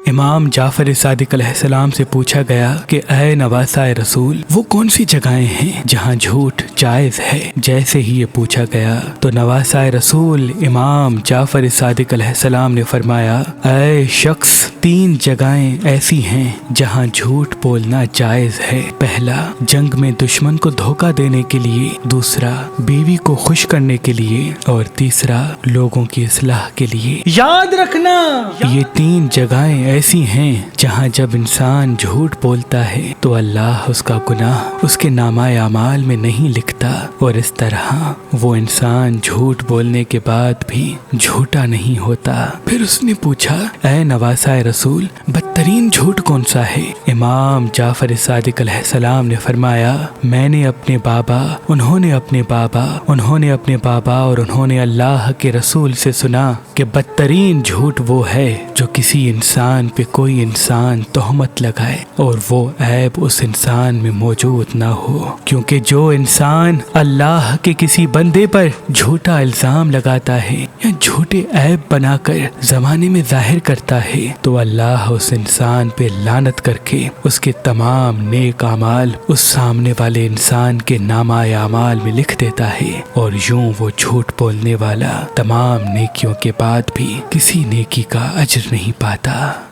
امام جعفر صادق علیہ السلام سے پوچھا گیا کہ اے نواسۂ رسول، وہ کون سی جگہیں ہیں جہاں جھوٹ جائز ہے؟ جیسے ہی یہ پوچھا گیا تو نواسۂ رسول امام جعفر صادق علیہ السلام نے فرمایا، اے شخص، 3 جگہیں ایسی ہیں جہاں جھوٹ بولنا جائز ہے۔ پہلا، جنگ میں دشمن کو دھوکہ دینے کے لیے، دوسرا بیوی کو خوش کرنے کے لیے، اور تیسرا لوگوں کی اصلاح کے لیے۔ یاد رکھنا، یہ 3 جگہیں ایسی ہیں جہاں جب انسان جھوٹ بولتا ہے تو اللہ اس کا گناہ اس کے نامہ اعمال میں نہیں لکھتا، اور اس طرح وہ انسان جھوٹ بولنے کے بعد بھی جھوٹا نہیں ہوتا۔ پھر اس نے پوچھا، اے نواسۂ رسول، بدترین جھوٹ کون سا ہے؟ امام جعفر صادق علیہ السلام نے فرمایا، میں نے اپنے بابا، انہوں نے اپنے بابا، انہوں نے اپنے بابا اور انہوں نے اللہ کے رسول سے سنا کہ بدترین جھوٹ وہ ہے جو کسی انسان پہ کوئی انسان تہمت لگائے اور وہ عیب اس انسان میں موجود نہ ہو، کیونکہ جو انسان اللہ کے کسی بندے پر جھوٹا الزام لگاتا ہے یا جھوٹے عیب بنا کر زمانے میں ظاہر کرتا ہے تو اللہ اس انسان پہ لعنت کر کے اس کے تمام نیک اعمال اس سامنے والے انسان کے نامہ اعمال میں لکھ دیتا ہے، اور یوں وہ جھوٹ بولنے والا تمام نیکیوں کے بعد بھی کسی نیکی کا اجر نہیں پاتا۔